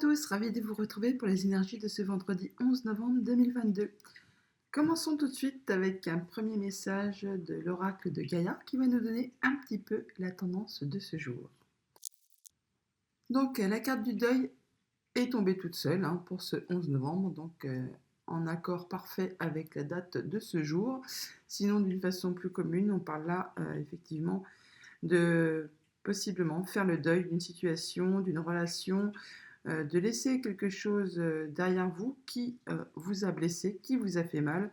tous, ravi de vous retrouver pour les énergies de ce vendredi 11 novembre 2022. Commençons tout de suite avec un premier message de l'oracle de Gaïa qui va nous donner un petit peu la tendance de ce jour. Donc la carte du deuil est tombée toute seule pour ce 11 novembre, donc en accord parfait avec la date de ce jour. Sinon d'une façon plus commune, on parle là effectivement de possiblement faire le deuil d'une situation, d'une relation, de laisser quelque chose derrière vous qui vous a blessé, qui vous a fait mal,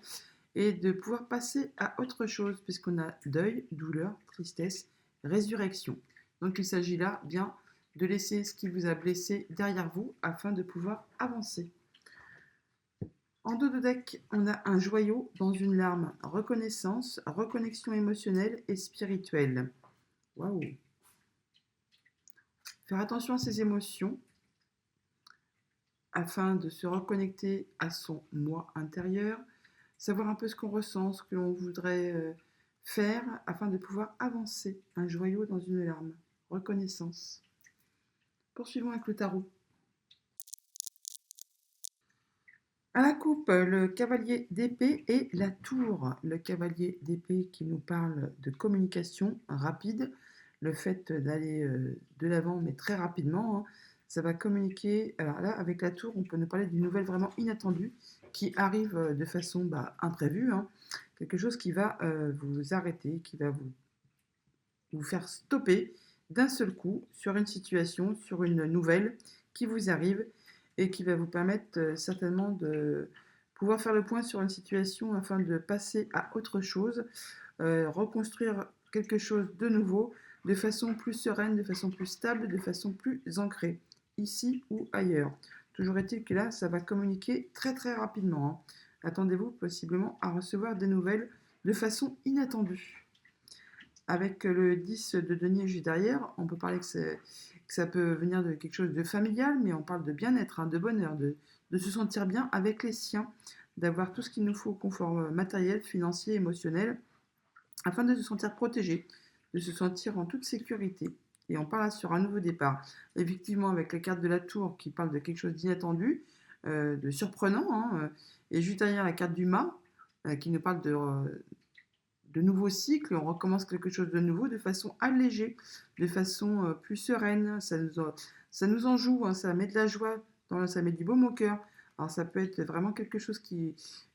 et de pouvoir passer à autre chose, puisqu'on a deuil, douleur, tristesse, résurrection. Donc il s'agit là bien de laisser ce qui vous a blessé derrière vous afin de pouvoir avancer. En dos de deck, on a un joyau dans une larme, reconnaissance, reconnexion émotionnelle et spirituelle. Waouh! Faire attention à ses émotions afin de se reconnecter à son moi intérieur, savoir un peu ce qu'on ressent, ce que l'on voudrait faire afin de pouvoir avancer. Un joyau dans une larme. Reconnaissance. Poursuivons avec le tarot. À la coupe, le cavalier d'épée et la tour. Le cavalier d'épée qui nous parle de communication rapide, le fait d'aller de l'avant mais très rapidement. Ça va communiquer. Alors là, avec la tour, on peut nous parler d'une nouvelle vraiment inattendue qui arrive de façon imprévue. Quelque chose qui va vous arrêter, qui va vous faire stopper d'un seul coup sur une situation, sur une nouvelle qui vous arrive et qui va vous permettre certainement de pouvoir faire le point sur une situation afin de passer à autre chose, reconstruire quelque chose de nouveau de façon plus sereine, de façon plus stable, de façon plus ancrée, ici ou ailleurs. Toujours est-il que là, ça va communiquer très très rapidement. Attendez-vous possiblement à recevoir des nouvelles de façon inattendue. Avec le 10 de denier juste derrière, on peut parler que ça peut venir de quelque chose de familial, mais on parle de bien-être, de bonheur, de se sentir bien avec les siens, d'avoir tout ce qu'il nous faut au confort matériel, financier, émotionnel, afin de se sentir protégé, de se sentir en toute sécurité. Et on parle là sur un nouveau départ. Effectivement, avec la carte de la tour qui parle de quelque chose d'inattendu, de surprenant, et juste derrière la carte du mât, qui nous parle de nouveaux cycles, on recommence quelque chose de nouveau de façon allégée, de façon plus sereine. Ça nous en joue, ça met de la joie, ça met du baume au cœur. Alors ça peut être vraiment quelque chose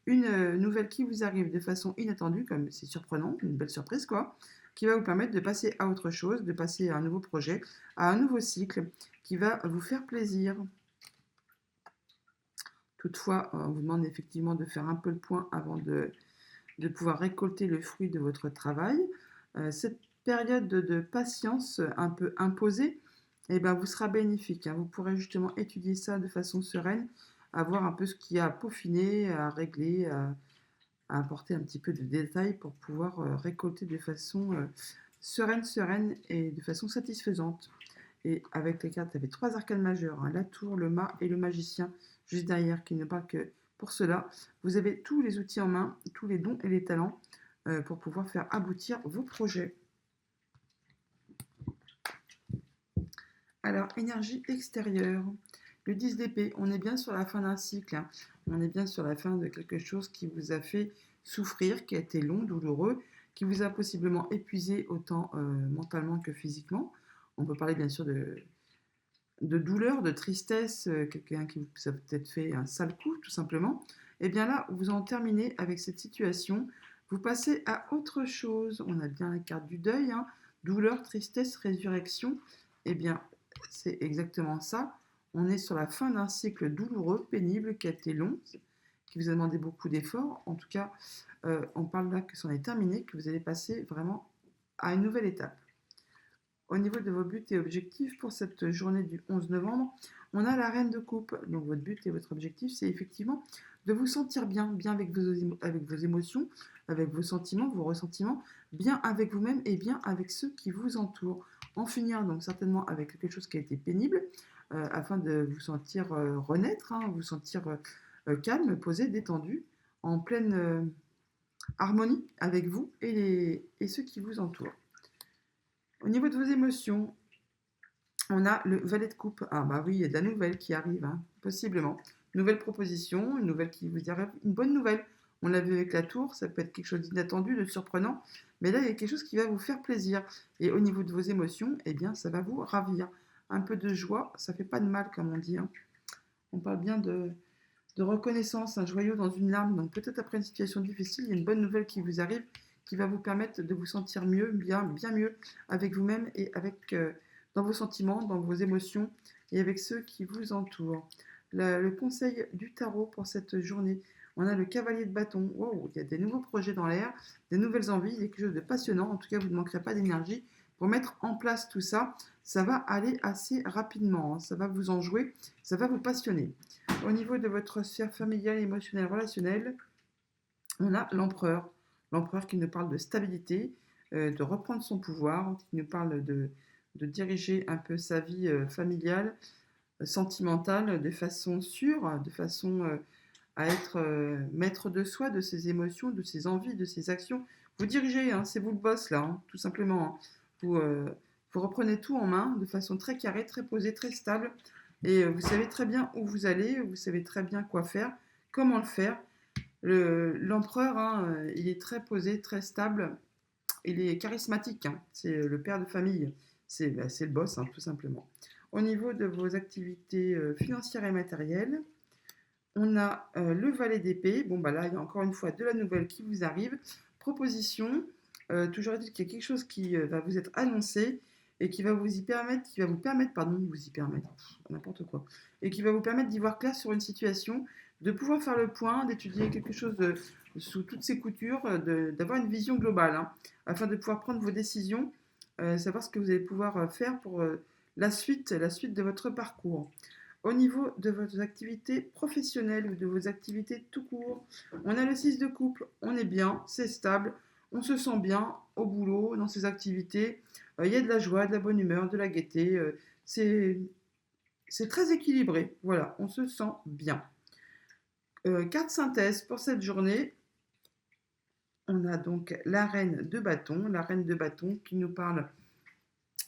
une nouvelle qui vous arrive de façon inattendue, comme c'est surprenant, une belle surprise quoi, qui va vous permettre de passer à autre chose, de passer à un nouveau projet, à un nouveau cycle qui va vous faire plaisir. Toutefois, on vous demande effectivement de faire un peu le point avant de pouvoir récolter le fruit de votre travail. Cette période de patience un peu imposée, vous sera bénéfique. Vous pourrez justement étudier ça de façon sereine, à voir un peu ce qu'il y a à peaufiner, à régler, à apporter un petit peu de détails pour pouvoir récolter de façon sereine et de façon satisfaisante. Et avec les cartes, il y avait 3 arcanes majeures, la tour, le mât et le magicien, juste derrière, qui ne parlent que pour cela. Vous avez tous les outils en main, tous les dons et les talents pour pouvoir faire aboutir vos projets. Alors, énergie extérieure. Le 10 d'épée, on est bien sur la fin d'un cycle. On est bien sur la fin de quelque chose qui vous a fait souffrir, qui a été long, douloureux, qui vous a possiblement épuisé autant mentalement que physiquement. On peut parler bien sûr de douleur, de tristesse, quelqu'un qui vous a peut-être fait un sale coup, tout simplement. Et bien là, vous en terminez avec cette situation. Vous passez à autre chose. On a bien la carte du deuil, douleur, tristesse, résurrection. Et bien, c'est exactement ça. On est sur la fin d'un cycle douloureux, pénible, qui a été long, qui vous a demandé beaucoup d'efforts. En tout cas, on parle là que c'en est terminé, que vous allez passer vraiment à une nouvelle étape. Au niveau de vos buts et objectifs pour cette journée du 11 novembre, on a la reine de coupe. Donc votre but et votre objectif, c'est effectivement de vous sentir bien avec vos émotions, avec vos sentiments, vos ressentiments, bien avec vous-même et bien avec ceux qui vous entourent. En finir donc certainement avec quelque chose qui a été pénible, afin de vous sentir renaître, vous sentir calme, posé, détendu, en pleine harmonie avec vous et ceux qui vous entourent. Au niveau de vos émotions, On a le valet de coupe. Ah bah oui, il y a de la nouvelle qui arrive, hein, possiblement. Nouvelle proposition, une nouvelle qui vous dirait une bonne nouvelle. On l'a vu avec la tour, ça peut être quelque chose d'inattendu, de surprenant, mais là il y a quelque chose qui va vous faire plaisir. Et au niveau de vos émotions, eh bien ça va vous ravir. Un peu de joie, ça fait pas de mal comme on dit, hein. On parle bien de reconnaissance, un joyau dans une larme. Donc peut-être après une situation difficile, il y a une bonne nouvelle qui vous arrive, qui va vous permettre de vous sentir mieux, bien mieux avec vous-même et avec dans vos sentiments, dans vos émotions et avec ceux qui vous entourent. Le conseil du tarot pour cette journée, on a le cavalier de bâton. Wow, il y a des nouveaux projets dans l'air, des nouvelles envies, il y a quelque chose de passionnant. En tout cas, vous ne manquerez pas d'énergie pour mettre en place tout ça. Ça va aller assez rapidement, hein. Ça va vous en jouer, ça va vous passionner. Au niveau de votre sphère familiale, émotionnelle, relationnelle, on a l'empereur. L'empereur qui nous parle de stabilité, de reprendre son pouvoir, qui nous parle de diriger un peu sa vie familiale, sentimentale, de façon sûre, de façon à être maître de soi, de ses émotions, de ses envies, de ses actions. Vous dirigez, hein, c'est vous le boss là, hein, tout simplement, hein. Vous, vous reprenez tout en main de façon très carrée, très posée, très stable. Et vous savez très bien où vous allez, vous savez très bien quoi faire, comment le faire. L'empereur, hein, il est très posé, très stable, il est charismatique, hein. C'est le père de famille, c'est le boss, hein, tout simplement. Au niveau de vos activités financières et matérielles, on a le valet d'épée. Bon, bah là, il y a encore une fois de la nouvelle qui vous arrive. Proposition. Toujours est-il qu'il y a quelque chose qui va vous être annoncé et qui va vous permettre, pardon, vous y permettre, n'importe quoi, et qui va vous permettre d'y voir clair sur une situation, de pouvoir faire le point, d'étudier quelque chose sous toutes ses coutures, d'avoir une vision globale, hein, afin de pouvoir prendre vos décisions, savoir ce que vous allez pouvoir faire pour la suite de votre parcours. Au niveau de vos activités professionnelles ou de vos activités tout court, on a le 6 de couple, on est bien, c'est stable, on se sent bien au boulot, dans ses activités, il y a de la joie, de la bonne humeur, de la gaieté, c'est c'est très équilibré, voilà, on se sent bien. Carte synthèse pour cette journée, on a donc la reine de bâton qui nous parle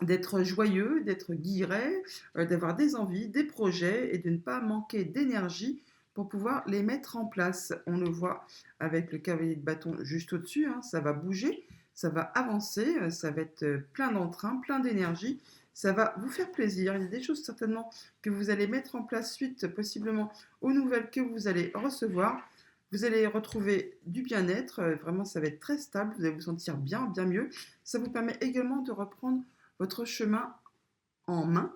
d'être joyeux, d'être guilleret, d'avoir des envies, des projets et de ne pas manquer d'énergie pour pouvoir les mettre en place. On le voit avec le cavalier de bâton juste au-dessus, hein, ça va bouger, ça va avancer, ça va être plein d'entrain, plein d'énergie, ça va vous faire plaisir. Il y a des choses certainement que vous allez mettre en place suite possiblement aux nouvelles que vous allez recevoir. Vous allez retrouver du bien-être, vraiment ça va être très stable, vous allez vous sentir bien mieux. Ça vous permet également de reprendre votre chemin en main,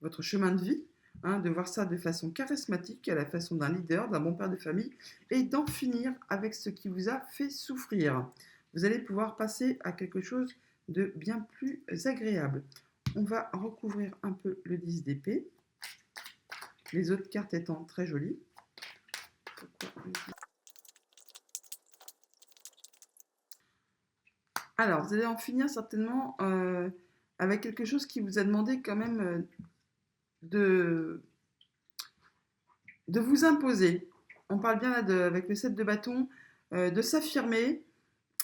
votre chemin de vie, hein, de voir ça de façon charismatique, à la façon d'un leader, d'un bon père de famille, et d'en finir avec ce qui vous a fait souffrir. Vous allez pouvoir passer à quelque chose de bien plus agréable. On va recouvrir un peu le 10 d'épée, les autres cartes étant très jolies. Alors, vous allez en finir certainement avec quelque chose qui vous a demandé quand même de de vous imposer. On parle bien là avec le 7 de bâton, de s'affirmer,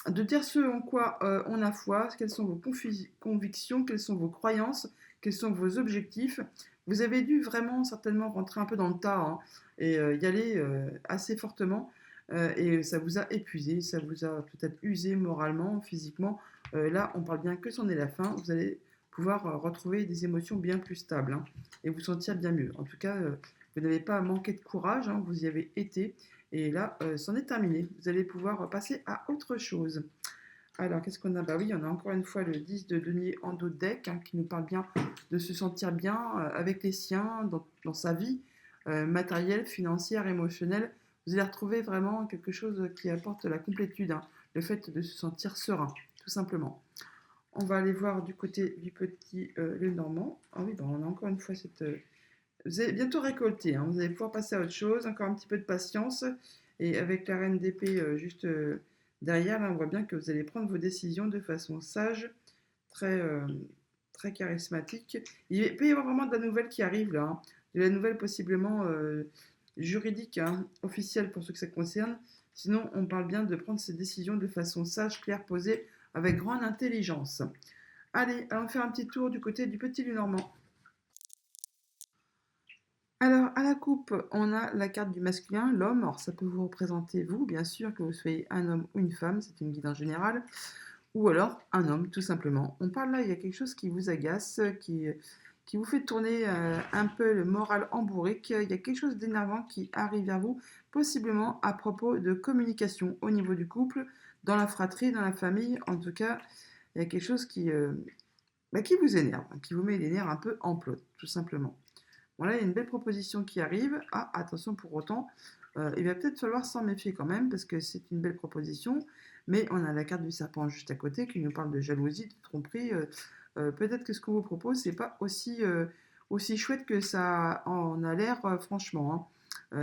de dire ce en quoi on a foi, quelles sont vos convictions, quelles sont vos croyances, quels sont vos objectifs. Vous avez dû vraiment certainement rentrer un peu dans le tas, hein, et y aller assez fortement. Et ça vous a épuisé, ça vous a peut-être usé moralement, physiquement. Là, on parle bien que c'en est la fin. Vous allez pouvoir retrouver des émotions bien plus stables, hein, et vous sentir bien mieux. En tout cas, vous n'avez pas manqué de courage, hein, vous y avez été. Et là, c'en est terminé. Vous allez pouvoir passer à autre chose. Alors, qu'est-ce qu'on a? Bah oui, on a encore une fois le 10 de denier en dos de deck, hein, qui nous parle bien de se sentir bien avec les siens, dans sa vie matérielle, financière, émotionnelle. Vous allez retrouver vraiment quelque chose qui apporte la complétude, hein, le fait de se sentir serein, tout simplement. On va aller voir du côté du petit le Normand. Ah oui, bah on a encore une fois cette, vous allez bientôt récolter, hein, vous allez pouvoir passer à autre chose, encore un petit peu de patience. Et avec la reine d'épée juste derrière, là, on voit bien que vous allez prendre vos décisions de façon sage, très, très charismatique. Il peut y avoir vraiment de la nouvelle qui arrive là, hein, de la nouvelle possiblement juridique, hein, officielle pour ceux que ça concerne. Sinon, on parle bien de prendre ces décisions de façon sage, claire, posée, avec grande intelligence. Allez, allons faire un petit tour du côté du petit Lenormand. Alors, à la coupe, on a la carte du masculin, l'homme. Alors, ça peut vous représenter vous, bien sûr, que vous soyez un homme ou une femme, c'est une guide en général, ou alors un homme, tout simplement. On parle là, il y a quelque chose qui vous agace, qui vous fait tourner un peu le moral en bourrique. Il y a quelque chose d'énervant qui arrive vers vous, possiblement à propos de communication au niveau du couple, dans la fratrie, dans la famille. En tout cas, il y a quelque chose qui vous énerve, qui vous met les nerfs un peu en plomb, tout simplement. Voilà, il y a une belle proposition qui arrive. Ah, attention pour autant, il va peut-être falloir s'en méfier quand même, parce que c'est une belle proposition, mais on a la carte du serpent juste à côté qui nous parle de jalousie, de tromperie. Peut-être que ce qu'on vous propose, c'est pas aussi chouette que ça en a l'air, franchement, hein.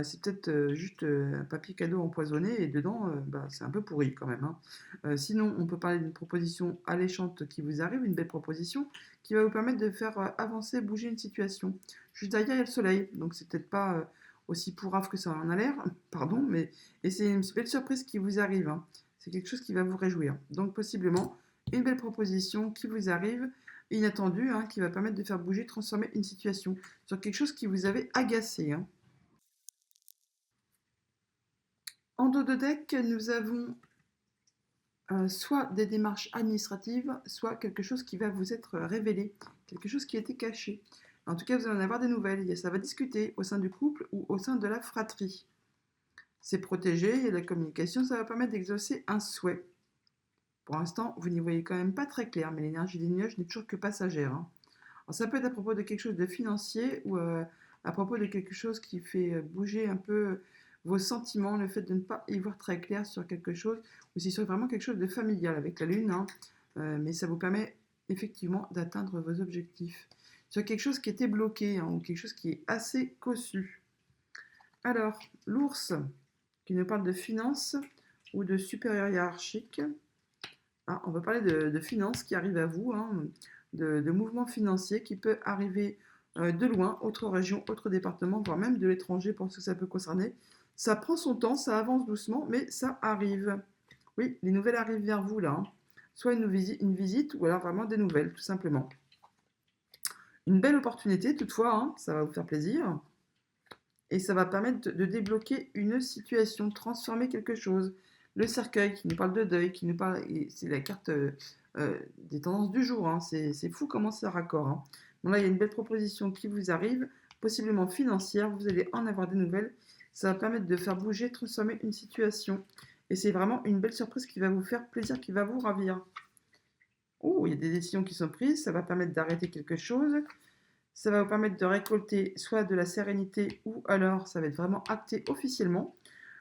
C'est peut-être juste un papier cadeau empoisonné et dedans, bah, c'est un peu pourri quand même, hein. Sinon, on peut parler d'une proposition alléchante qui vous arrive, une belle proposition qui va vous permettre de faire avancer, bouger une situation. Juste derrière, il y a le soleil, donc c'est peut-être pas aussi pourrave que ça en a l'air, pardon, mais et c'est une belle surprise qui vous arrive, hein. C'est quelque chose qui va vous réjouir. Donc possiblement une belle proposition qui vous arrive, inattendue, hein, qui va permettre de faire bouger, transformer une situation sur quelque chose qui vous avait agacé, hein. En dos de deck, nous avons soit des démarches administratives, soit quelque chose qui va vous être révélé, quelque chose qui a été caché. En tout cas, vous allez en avoir des nouvelles. Ça va discuter au sein du couple ou au sein de la fratrie. C'est protégé, il y a de la communication, ça va permettre d'exaucer un souhait. Pour l'instant, vous n'y voyez quand même pas très clair, mais l'énergie des nuages n'est toujours que passagère, hein. Alors, ça peut être à propos de quelque chose de financier ou à propos de quelque chose qui fait bouger un peu vos sentiments, le fait de ne pas y voir très clair sur quelque chose, ou si c'est vraiment quelque chose de familial avec la Lune, hein. Mais ça vous permet effectivement d'atteindre vos objectifs. Sur quelque chose qui était bloqué, hein, ou quelque chose qui est assez cossu. Alors, l'ours, qui nous parle de finances ou de supérieur hiérarchique. Ah, on va parler de finances qui arrivent à vous, hein, de mouvements financiers qui peuvent arriver de loin, autre région, autre département, voire même de l'étranger pour ce que ça peut concerner. Ça prend son temps, ça avance doucement, mais ça arrive. Oui, les nouvelles arrivent vers vous là, hein. Soit une visite ou alors vraiment des nouvelles, tout simplement. Une belle opportunité toutefois, hein, ça va vous faire plaisir. Et ça va permettre de débloquer une situation, de transformer quelque chose. Le cercueil qui nous parle de deuil, qui nous parle, c'est la carte des tendances du jour, hein. C'est fou comment c'est raccord, hein. Bon là, il y a une belle proposition qui vous arrive, possiblement financière, vous allez en avoir des nouvelles. Ça va permettre de faire bouger, transformer une situation. Et c'est vraiment une belle surprise qui va vous faire plaisir, qui va vous ravir. Oh, il y a des décisions qui sont prises, ça va permettre d'arrêter quelque chose. Ça va vous permettre de récolter soit de la sérénité ou alors ça va être vraiment acté officiellement.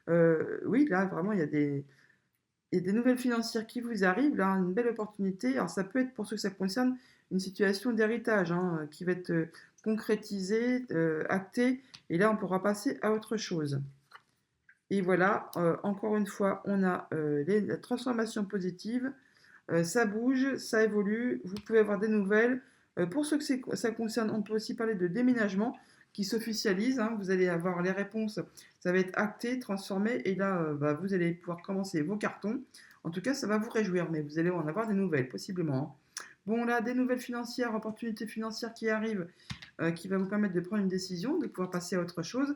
Oui, là vraiment il y a des nouvelles financières qui vous arrivent, là une belle opportunité. Alors ça peut être pour ceux que ça concerne une situation d'héritage, hein, qui va être concrétisée, actée, et là on pourra passer à autre chose. Et voilà, encore une fois, on a la transformation positive. Ça bouge, ça évolue, vous pouvez avoir des nouvelles. Pour ceux que ça concerne, on peut aussi parler de déménagement qui s'officialise, hein. Vous allez avoir les réponses, ça va être acté, transformé, et là, bah, vous allez pouvoir commencer vos cartons. En tout cas, ça va vous réjouir, mais vous allez en avoir des nouvelles, possiblement, hein. Bon, là, des nouvelles financières, opportunités financières qui arrivent, qui va vous permettre de prendre une décision, de pouvoir passer à autre chose.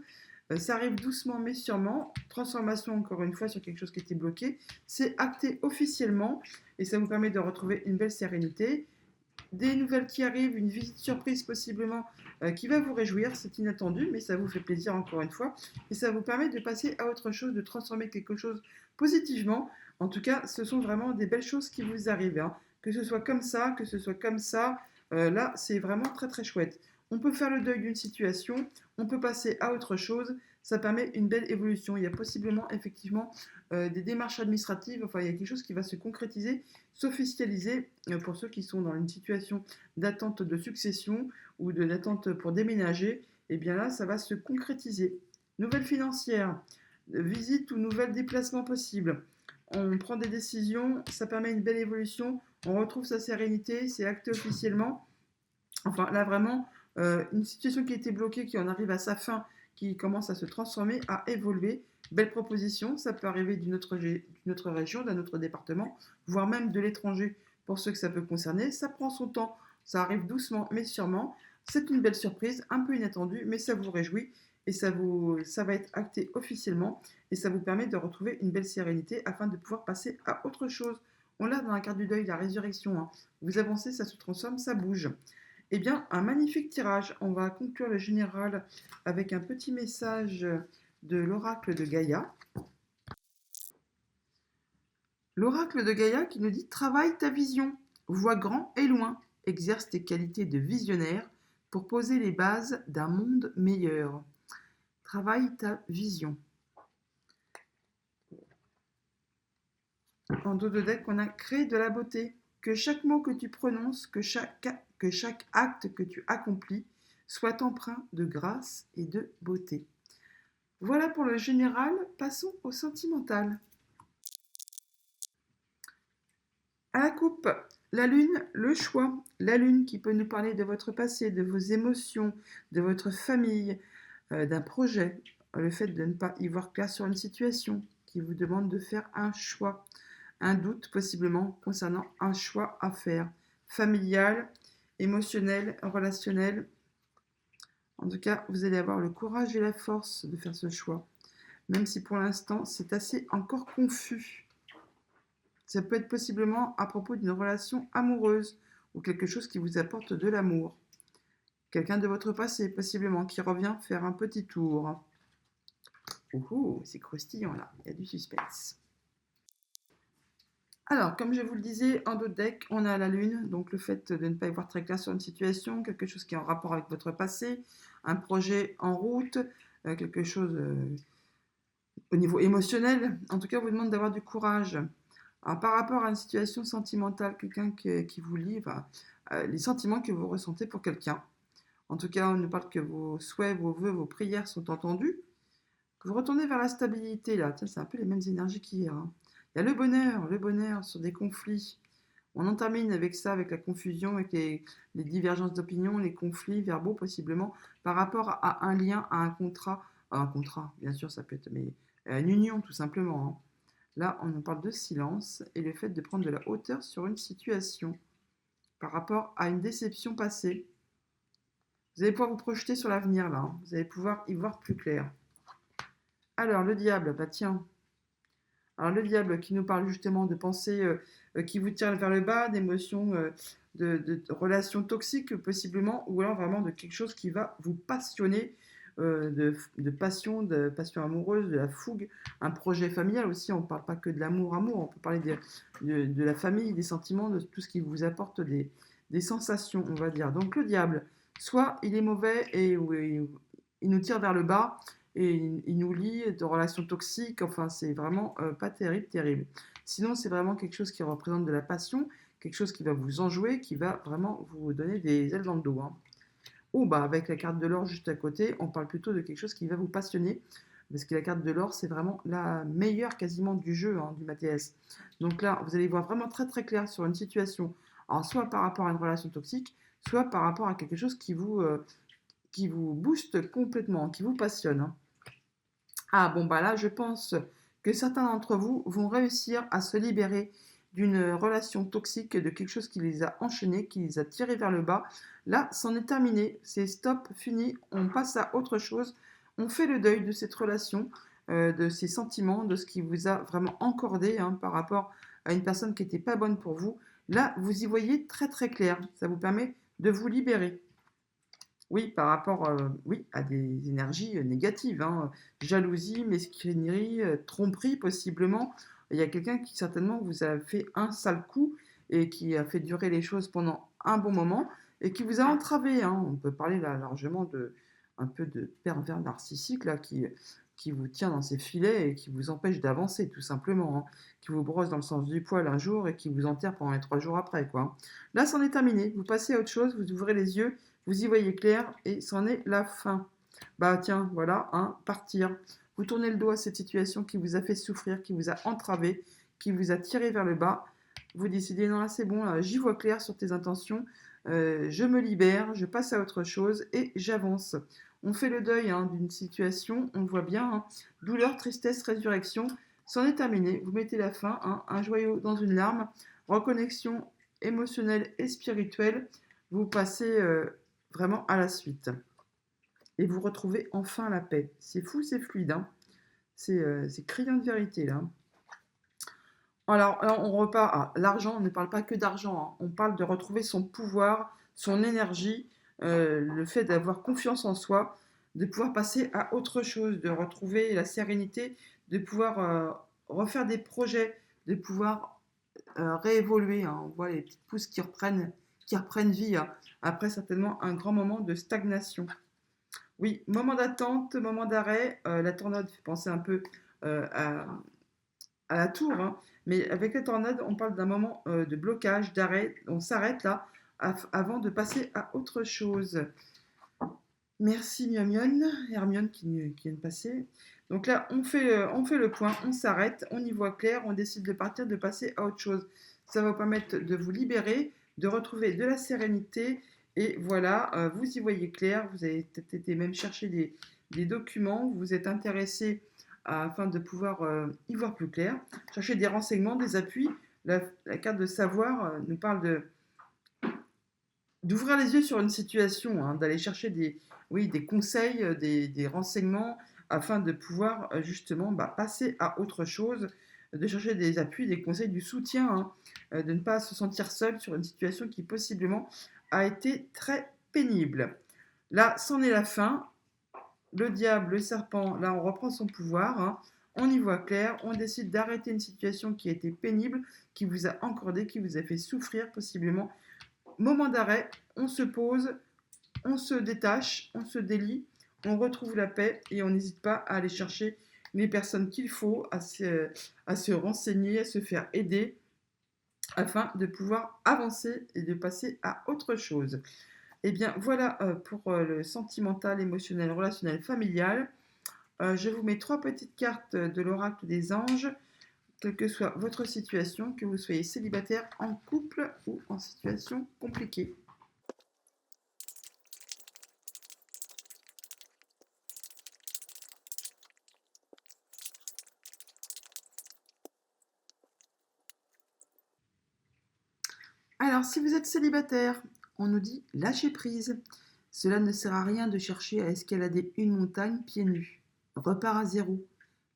Ça arrive doucement mais sûrement. Transformation, encore une fois, sur quelque chose qui était bloqué. C'est acté officiellement et ça vous permet de retrouver une belle sérénité. Des nouvelles qui arrivent, une visite surprise possiblement qui va vous réjouir, c'est inattendu, mais ça vous fait plaisir encore une fois. Et ça vous permet de passer à autre chose, de transformer quelque chose positivement. En tout cas, ce sont vraiment des belles choses qui vous arrivent, hein. Que ce soit comme ça, que ce soit comme ça, là, c'est vraiment très très chouette. On peut faire le deuil d'une situation, on peut passer à autre chose, ça permet une belle évolution. Il y a possiblement effectivement des démarches administratives, enfin il y a quelque chose qui va se concrétiser, s'officialiser pour ceux qui sont dans une situation d'attente de succession ou d'attente pour déménager, et bien là ça va se concrétiser. Nouvelles financières, visite ou nouvel déplacement possible. On prend des décisions, ça permet une belle évolution, on retrouve sa sérénité, c'est acté officiellement. Enfin, là, vraiment, une situation qui était bloquée, qui en arrive à sa fin, qui commence à se transformer, à évoluer. Belle proposition, ça peut arriver d'une autre région, d'un autre département, voire même de l'étranger pour ceux que ça peut concerner. Ça prend son temps, ça arrive doucement mais sûrement. C'est une belle surprise, un peu inattendue, mais ça vous réjouit et ça va être acté officiellement et ça vous permet de retrouver une belle sérénité afin de pouvoir passer à autre chose. On l'a dans la carte du deuil, la résurrection, hein. Vous avancez, ça se transforme, ça bouge. Eh bien, un magnifique tirage. On va conclure le général avec un petit message de l'oracle de Gaïa. L'oracle de Gaïa qui nous dit: travaille ta vision, vois grand et loin, exerce tes qualités de visionnaire pour poser les bases d'un monde meilleur. Travaille ta vision. En dos de deck, on a créé de la beauté. Que chaque mot que tu prononces, que chaque acte que tu accomplis soit empreint de grâce et de beauté. Voilà pour le général, passons au sentimental. À la coupe, la lune, le choix. La lune qui peut nous parler de votre passé, de vos émotions, de votre famille, d'un projet. Le fait de ne pas y voir clair sur une situation qui vous demande de faire un choix. Un doute possiblement concernant un choix à faire. Familial, émotionnel, relationnel. En tout cas, vous allez avoir le courage et la force de faire ce choix. Même si pour l'instant, c'est assez encore confus. Ça peut être possiblement à propos d'une relation amoureuse ou quelque chose qui vous apporte de l'amour. Quelqu'un de votre passé, possiblement, qui revient faire un petit tour. Ouh, c'est croustillant là, il y a du suspense. Alors, comme je vous le disais, en dos de deck, on a la lune, donc le fait de ne pas y voir très clair sur une situation, quelque chose qui est en rapport avec votre passé, un projet en route, quelque chose au niveau émotionnel. En tout cas, on vous demande d'avoir du courage. Alors, par rapport à une situation sentimentale, quelqu'un qui vous livre, les sentiments que vous ressentez pour quelqu'un. En tout cas, on nous parle que vos souhaits, vos vœux, vos prières sont entendus. Que vous retournez vers la stabilité, là. Tiens, c'est un peu les mêmes énergies qu'hier, hein. Il y a le bonheur sur des conflits. On en termine avec ça, avec la confusion, avec les divergences d'opinion, les conflits verbaux possiblement, par rapport à un lien, à un contrat, bien sûr, ça peut être, mais une union tout simplement, hein. Là, on nous parle de silence et le fait de prendre de la hauteur sur une situation par rapport à une déception passée. Vous allez pouvoir vous projeter sur l'avenir là, hein. Vous allez pouvoir y voir plus clair. Alors, le diable, bah tiens. Alors, le diable qui nous parle justement de pensées qui vous tirent vers le bas, d'émotions, de relations toxiques possiblement, ou alors vraiment de quelque chose qui va vous passionner, de passion amoureuse, de la fougue, un projet familial aussi. On ne parle pas que de l'amour, on peut parler de la famille, des sentiments, de tout ce qui vous apporte des sensations, on va dire. Donc le diable, soit il est mauvais et il nous tire vers le bas, et il nous lie de relations toxiques, enfin c'est vraiment pas terrible, terrible. Sinon c'est vraiment quelque chose qui représente de la passion, quelque chose qui va vous enjouer, qui va vraiment vous donner des ailes dans le dos, hein. Ou bah avec la carte de l'or juste à côté, on parle plutôt de quelque chose qui va vous passionner, parce que la carte de l'or c'est vraiment la meilleure quasiment du jeu, hein, du Mathias. Donc là vous allez voir vraiment très très clair sur une situation, alors soit par rapport à une relation toxique, soit par rapport à quelque chose qui vous booste complètement, qui vous passionne, hein. Ah bon, bah là, je pense que certains d'entre vous vont réussir à se libérer d'une relation toxique, de quelque chose qui les a enchaînés, qui les a tirés vers le bas. Là, c'en est terminé, c'est stop, fini, on passe à autre chose. On fait le deuil de cette relation, de ces sentiments, de ce qui vous a vraiment encordé, hein, par rapport à une personne qui n'était pas bonne pour vous. Là, vous y voyez très très clair, ça vous permet de vous libérer. Oui, par rapport, oui, à des énergies, négatives, hein, jalousie, mesquinerie, tromperie possiblement. Il y a quelqu'un qui certainement vous a fait un sale coup et qui a fait durer les choses pendant un bon moment et qui vous a entravé, hein. On peut parler là largement de un peu de pervers narcissique là qui vous tient dans ses filets et qui vous empêche d'avancer tout simplement, hein. Qui vous brosse dans le sens du poil un jour et qui vous enterre pendant les 3 jours après, quoi, hein. Là, c'en est terminé. Vous passez à autre chose, vous ouvrez les yeux, vous y voyez clair et c'en est la fin. Bah tiens, voilà, hein, partir. Vous tournez le dos à cette situation qui vous a fait souffrir, qui vous a entravé, qui vous a tiré vers le bas. Vous décidez, non, là c'est bon, là, j'y vois clair sur tes intentions, je me libère, je passe à autre chose et j'avance. On fait le deuil, hein, d'une situation, on le voit bien, hein, douleur, tristesse, résurrection, c'en est terminé. Vous mettez la fin, hein, un joyau dans une larme, reconnexion émotionnelle et spirituelle. Vous passez vraiment à la suite. Et vous retrouvez enfin la paix. C'est fou, c'est fluide, hein. C'est criant de vérité, là. Alors, on repart. L'argent, on ne parle pas que d'argent, hein. On parle de retrouver son pouvoir, son énergie, le fait d'avoir confiance en soi, de pouvoir passer à autre chose, de retrouver la sérénité, de pouvoir refaire des projets, de pouvoir réévoluer, hein. On voit les petites pousses qui reprennent vie, hein, après certainement un grand moment de stagnation. Oui, moment d'attente, moment d'arrêt. La tornade fait penser un peu à la tour, hein, mais avec la tornade, on parle d'un moment de blocage, d'arrêt. On s'arrête là avant de passer à autre chose. Merci Mion, Hermione qui vient de passer. Donc là, on fait le point, on s'arrête, on y voit clair, on décide de partir, de passer à autre chose. Ça va vous permettre de vous libérer, de retrouver de la sérénité. Et voilà, vous y voyez clair. Vous avez peut-être été même chercher des documents, vous vous êtes intéressé afin de pouvoir y voir plus clair. Chercher des renseignements, des appuis. La carte de savoir nous parle d'ouvrir les yeux sur une situation, hein, d'aller chercher des conseils, des renseignements, afin de pouvoir justement passer à autre chose, de chercher des appuis, des conseils, du soutien, hein, de ne pas se sentir seul sur une situation qui possiblement a été très pénible. Là, c'en est la fin. Le diable, le serpent, là, on reprend son pouvoir, hein. On y voit clair, on décide d'arrêter une situation qui a été pénible, qui vous a encordé, qui vous a fait souffrir possiblement. Moment d'arrêt, on se pose, on se détache, on se délie, on retrouve la paix et on n'hésite pas à aller chercher les personnes qu'il faut, à se renseigner, à se faire aider afin de pouvoir avancer et de passer à autre chose. Et bien voilà pour le sentimental, émotionnel, relationnel, familial. Je vous mets 3 petites cartes de l'oracle des anges, quelle que soit votre situation, que vous soyez célibataire, en couple ou en situation compliquée. Alors, si vous êtes célibataire, on nous dit lâcher prise. Cela ne sert à rien de chercher à escalader une montagne pieds nus. Repars à zéro.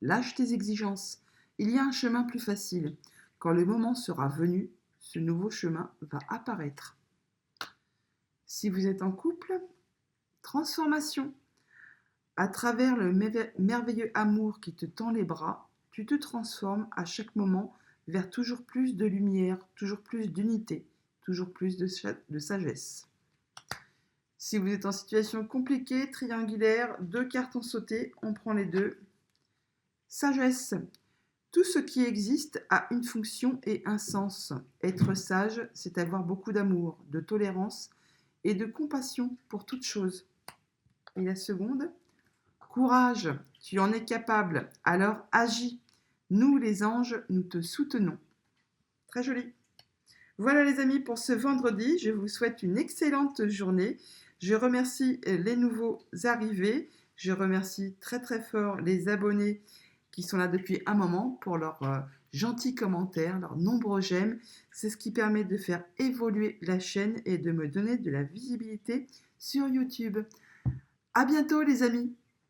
Lâche tes exigences. Il y a un chemin plus facile. Quand le moment sera venu, ce nouveau chemin va apparaître. Si vous êtes en couple, transformation. À travers le merveilleux amour qui te tend les bras, tu te transformes à chaque moment vers toujours plus de lumière, toujours plus d'unité, toujours plus de sagesse. Si vous êtes en situation compliquée, triangulaire, 2 cartes ont sauté, on prend les 2. Sagesse. Tout ce qui existe a une fonction et un sens. Être sage, c'est avoir beaucoup d'amour, de tolérance et de compassion pour toute chose. Et la seconde, courage, tu en es capable, alors agis. Nous, les anges, nous te soutenons. Très joli. Voilà les amis pour ce vendredi. Je vous souhaite une excellente journée. Je remercie les nouveaux arrivés. Je remercie très très fort les abonnés qui sont là depuis un moment pour leurs gentils commentaires, leurs nombreux j'aime. C'est ce qui permet de faire évoluer la chaîne et de me donner de la visibilité sur YouTube. À bientôt les amis.